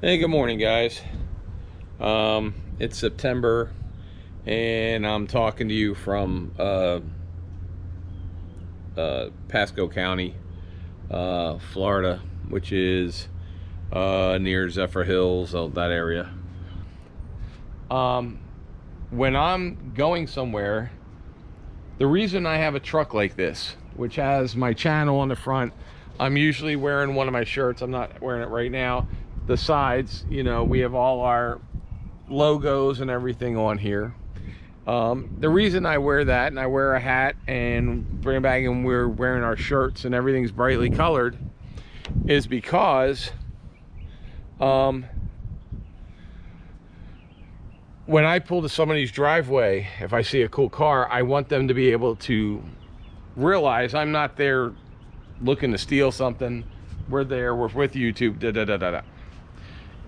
Hey, good morning, guys. It's September, and I'm talking to you from Pasco County, Florida, which is near Zephyr Hills, that area. When I'm going somewhere, the reason I have a truck like this, which has my channel on the front, I'm usually wearing one of my shirts. I'm not wearing it right now. The sides, we have all our logos and everything on here. The reason I wear that, and I wear a hat and bring it back, and we're wearing our shirts and everything's brightly colored, is because when I pull to somebody's driveway, if I see a cool car, I want them to be able to realize I'm not there looking to steal something. We're there, we're with YouTube, da da da da da.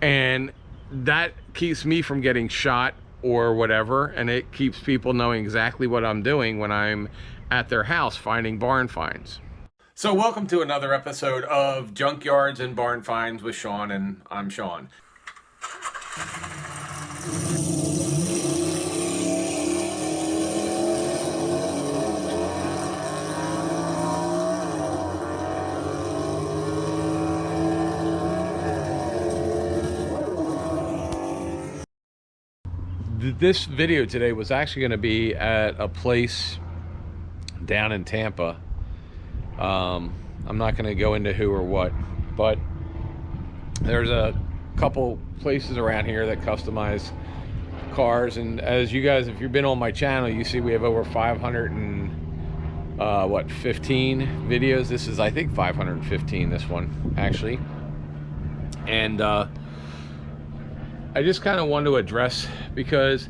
And that keeps me from getting shot or whatever, and it keeps people knowing exactly what I'm doing when I'm at their house finding barn finds. So welcome to another episode of Junkyards and Barn Finds with Sean, and I'm Sean. This video today was actually going to be at a place down in Tampa. I'm not going to go into who or what, but there's a couple places around here that customize cars. And as you guys, if you've been on my channel, you see we have over 515 videos. This is, I think, 515, this one actually. And I just kind of wanted to address, because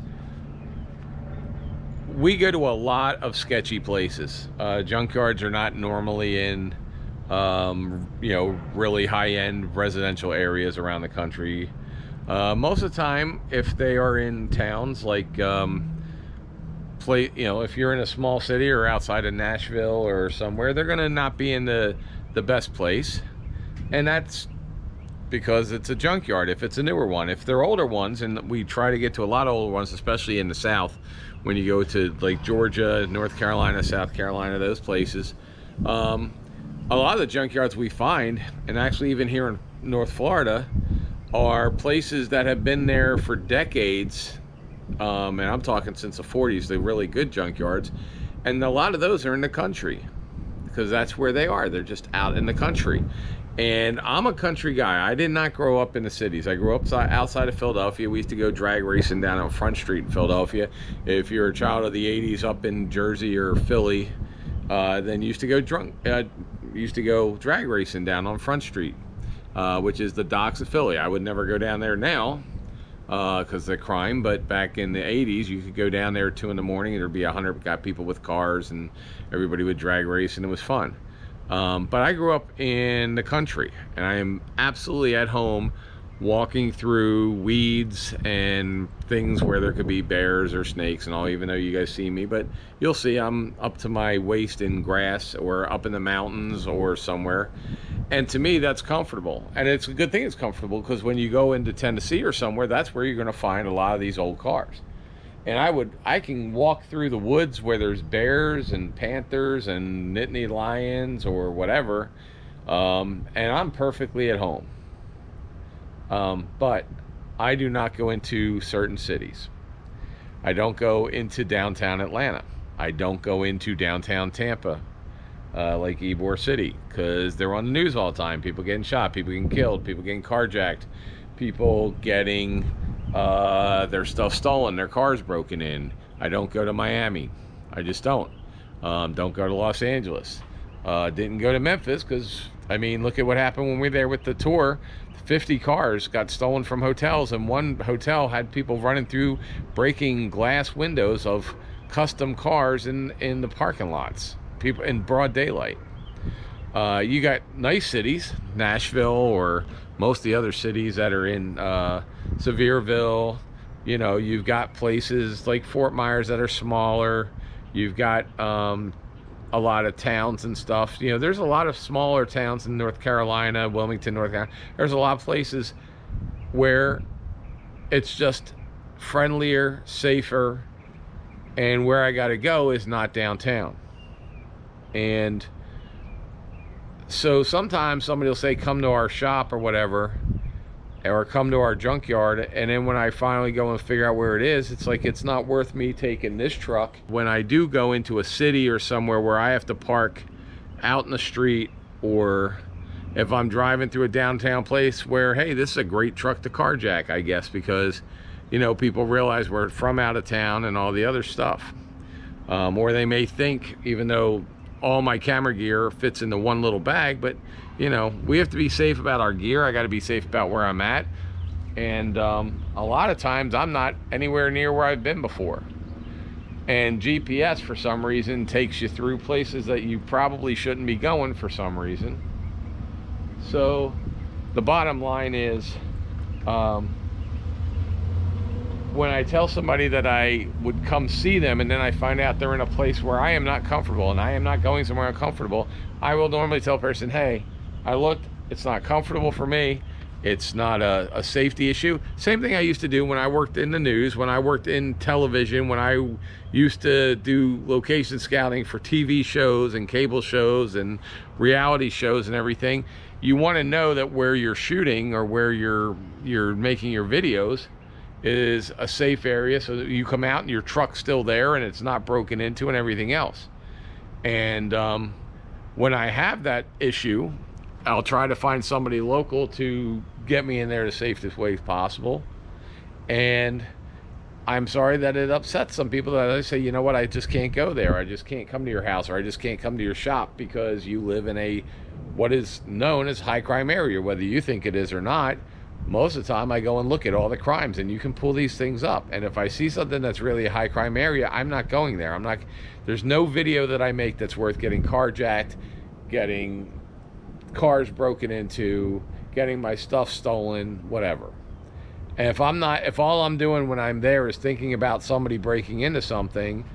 we go to a lot of sketchy places. Junkyards are not normally in, really high-end residential areas around the country. Most of the time, if they are in towns like, if you're in a small city or outside of Nashville or somewhere, they're gonna not be in the best place, and that's because it's a junkyard. If it's a newer one, if they're older ones, and we try to get to a lot of older ones, especially in the South, when you go to like Georgia, North Carolina, South Carolina, those places, a lot of the junkyards we find, and actually even here in North Florida, are places that have been there for decades, and I'm talking since the 40s. They're really good junkyards, and a lot of those are in the country, because that's where they are. They're just out in the country. And I'm a country guy. I did not grow up in the cities. I grew up outside of Philadelphia. We used to go drag racing down on Front Street in Philadelphia. If you're a child of the 80s up in Jersey or Philly, then you used to go drag racing down on Front Street, which is the docks of Philly. I would never go down there now because of the crime, but back in the 80s, you could go down there at 2 in the morning, and there'd be 100 got people with cars, and everybody would drag race, and it was fun. But I grew up in the country, and I am absolutely at home walking through weeds and things where there could be bears or snakes and all, even though you guys see me. But you'll see I'm up to my waist in grass, or up in the mountains or somewhere. And to me, that's comfortable. And it's a good thing it's comfortable, because when you go into Tennessee or somewhere, that's where you're going to find a lot of these old cars. And I can walk through the woods where there's bears and panthers and Nittany lions or whatever, and I'm perfectly at home. But I do not go into certain cities. I don't go into downtown Atlanta. I don't go into downtown Tampa, like Ybor City, because they're on the news all the time. People getting shot, people getting killed, people getting carjacked, people getting their stuff stolen, their cars broken in. I don't go to Miami. I just don't. Don't go to Los Angeles. Didn't go to Memphis, because, I mean, look at what happened when we were there with the tour. 50 cars got stolen from hotels, and one hotel had people running through, breaking glass windows of custom cars in the parking lots, people in broad daylight. You got nice cities, Nashville, or most of the other cities that are in Sevierville. You've got places like Fort Myers that are smaller. You've got a lot of towns and stuff. There's a lot of smaller towns in North Carolina, Wilmington, North Carolina. There's a lot of places where it's just friendlier, safer, and where I got to go is not downtown. And so sometimes somebody will say, come to our shop or whatever, or come to our junkyard, and then when I finally go and figure out where it is, it's like, it's not worth me taking this truck. When I do go into a city or somewhere where I have to park out in the street, or if I'm driving through a downtown place where, hey, this is a great truck to carjack, I guess, because, you know, people realize we're from out of town and all the other stuff. Or they may think, even though all my camera gear fits into one little bag, but, you know, we have to be safe about our gear. I got to be safe about where I'm at. And a lot of times I'm not anywhere near where I've been before. And GPS, for some reason, takes you through places that you probably shouldn't be going for some reason. So the bottom line is, when I tell somebody that I would come see them and then I find out they're in a place where I am not comfortable and I am not going somewhere uncomfortable, I will normally tell a person, hey, I looked, it's not comfortable for me. It's not a safety issue. Same thing I used to do when I worked in the news, when I worked in television, when I used to do location scouting for TV shows and cable shows and reality shows and everything. You want to know that where you're shooting or where you're making your videos is a safe area, so that you come out and your truck's still there and it's not broken into and everything else. And when I have that issue, I'll try to find somebody local to get me in there the safest way possible. And I'm sorry that it upsets some people that I say, you know what, I just can't go there. I just can't come to your house, or I just can't come to your shop because you live in a what is known as high crime area. Whether you think it is or not, most of the time I go and look at all the crimes, and you can pull these things up. And if I see something that's really a high crime area, I'm not going there. There's no video that I make that's worth getting carjacked, getting cars broken into, getting my stuff stolen, whatever. And if all I'm doing when I'm there is thinking about somebody breaking into something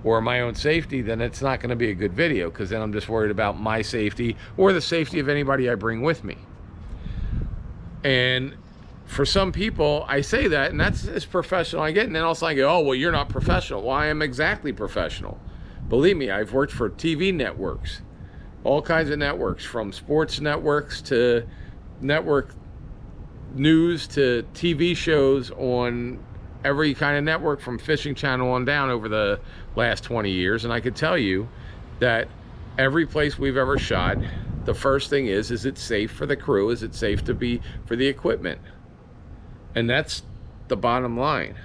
or my own safety, then it's not going to be a good video, because then I'm just worried about my safety or the safety of anybody I bring with me. And for some people, I say that, and that's as professional I get, and then also I go, oh, well, you're not professional. Well, I am exactly professional. Believe me, I've worked for TV networks, all kinds of networks, from sports networks to network news to TV shows on every kind of network, from Fishing Channel on down, over the last 20 years. And I could tell you that every place we've ever shot, the first thing is it safe for the crew? Is it safe to be for the equipment? And that's the bottom line.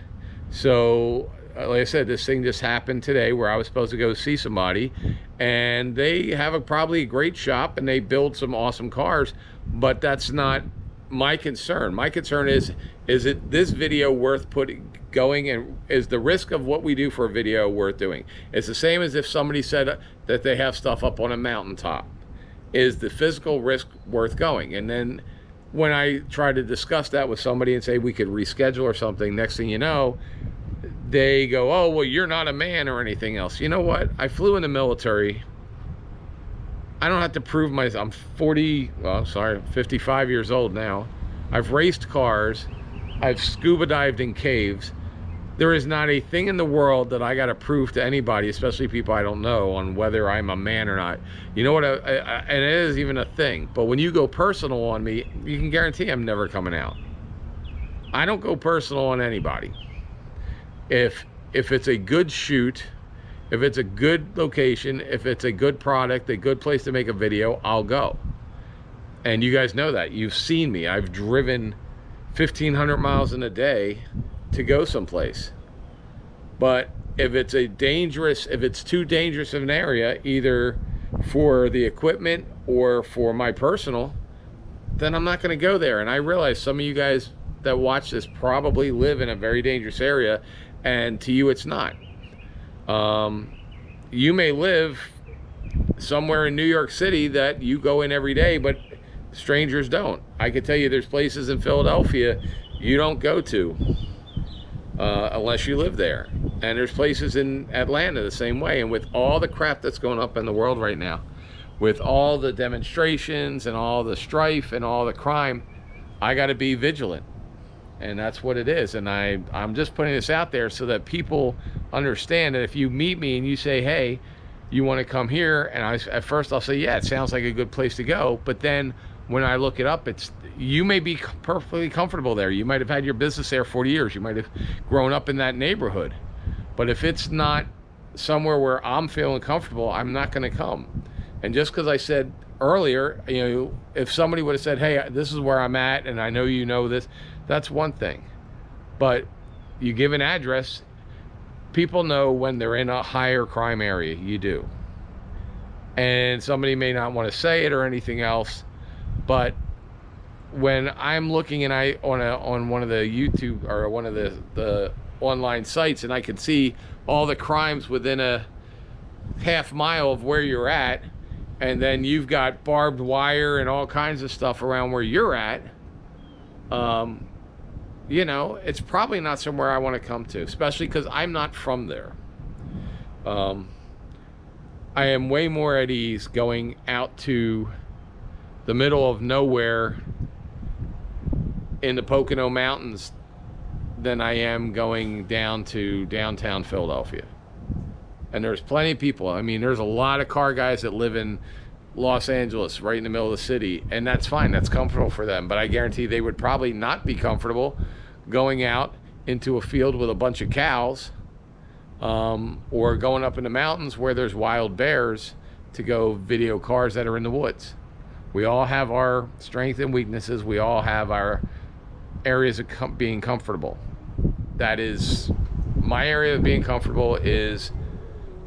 So like I said, this thing just happened today where I was supposed to go see somebody, and they have probably a great shop and they build some awesome cars, but that's not my concern. My concern is it this video worth going, and is the risk of what we do for a video worth doing? It's the same as if somebody said that they have stuff up on a mountaintop. Is the physical risk worth going? And then when I try to discuss that with somebody and say we could reschedule or something, next thing you know, they go, oh, well, you're not a man or anything else. You know what? I flew in the military. I don't have to prove I'm 55 years old now. I've raced cars. I've scuba dived in caves. There is not a thing in the world that I got to prove to anybody, especially people I don't know, on whether I'm a man or not. You know what? And it is even a thing. But when you go personal on me, you can guarantee I'm never coming out. I don't go personal on anybody. If it's a good shoot, if it's a good location, if it's a good product, a good place to make a video, I'll go. And you guys know that. You've seen me. I've driven 1,500 miles in a day to go someplace. But if it's too dangerous of an area, either for the equipment or for my personal, then I'm not going to go there. And I realize some of you guys that watch this probably live in a very dangerous area, and to you it's not. You may live somewhere in New York City that you go in every day, but strangers don't. I can tell you there's places in Philadelphia you don't go to unless you live there. And there's places in Atlanta the same way. And with all the crap that's going up in the world right now, with all the demonstrations and all the strife and all the crime, I got to be vigilant. And that's what it is. And I'm just putting this out there so that people understand that if you meet me and you say, hey, you want to come here, and at first I'll say, yeah, it sounds like a good place to go. But then when I look it up, you may be perfectly comfortable there. You might have had your business there 40 years. You might have grown up in that neighborhood. But if it's not somewhere where I'm feeling comfortable, I'm not going to come. And just because I said earlier, you know, if somebody would have said, hey, this is where I'm at, and I know you know this, that's one thing. But you give an address, people know when they're in a higher crime area. You do. And somebody may not want to say it or anything else, but when I'm looking and on one of the YouTube or one of the online sites, and I can see all the crimes within a half mile of where you're at, and then you've got barbed wire and all kinds of stuff around where you're at, you know, it's probably not somewhere I want to come to, especially because I'm not from there. I am way more at ease going out to the middle of nowhere in the Pocono Mountains than I am going down to downtown Philadelphia. And there's plenty of people. I mean, there's a lot of car guys that live in Los Angeles, right in the middle of the city, and that's fine. That's comfortable for them. But I guarantee they would probably not be comfortable going out into a field with a bunch of cows, or going up in the mountains where there's wild bears to go video cars that are in the woods. We all have our strengths and weaknesses. We all have our areas of being comfortable. That is, my area of being comfortable is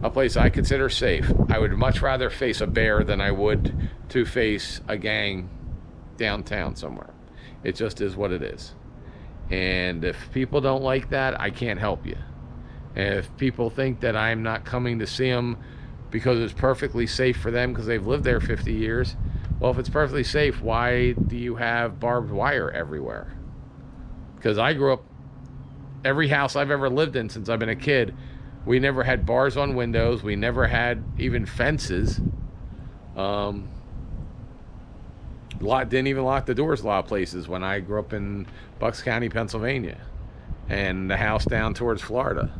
a place I consider safe. I would much rather face a bear than I would to face a gang downtown somewhere. It just is what it is. And if people don't like that, I can't help you. And if people think that I'm not coming to see them because it's perfectly safe for them because they've lived there 50 years, well, if it's perfectly safe, why do you have barbed wire everywhere? Because I grew up, every house I've ever lived in since I've been a kid, we never had bars on windows. We never had even fences. Didn't even lock the doors a lot of places when I grew up in Bucks County, Pennsylvania, and the house down towards Florida.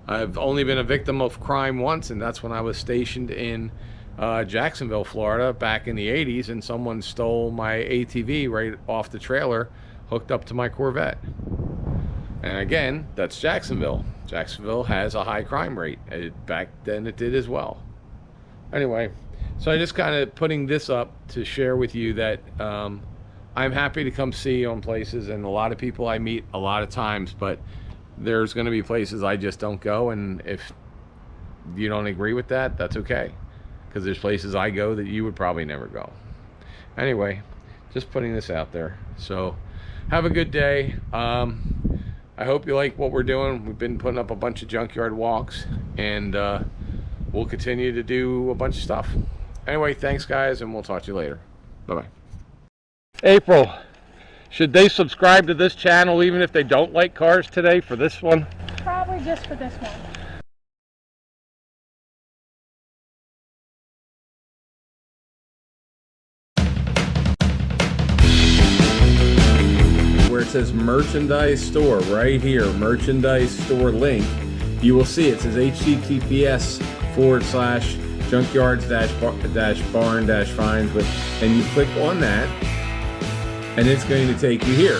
I've only been a victim of crime once, and that's when I was stationed in Jacksonville, Florida, back in the 80s, and someone stole my ATV right off the trailer, hooked up to my Corvette. And again, that's Jacksonville. Jacksonville has a high crime rate. Back then it did as well. Anyway, so I just kind of putting this up to share with you that I'm happy to come see you on places, and a lot of people I meet a lot of times, but there's going to be places I just don't go, and if you don't agree with that, that's okay, because there's places I go that you would probably never go. Anyway, just putting this out there. So have a good day. I hope you like what we're doing. We've been putting up a bunch of junkyard walks, and we'll continue to do a bunch of stuff. Anyway, thanks guys, and we'll talk to you later. Bye-bye. April, should they subscribe to this channel even if they don't like cars today for this one? Probably just for this one. Where it says merchandise store right here, merchandise store link, you will see it says https:/junkyards-barn-finds, and you click on that and it's going to take you here.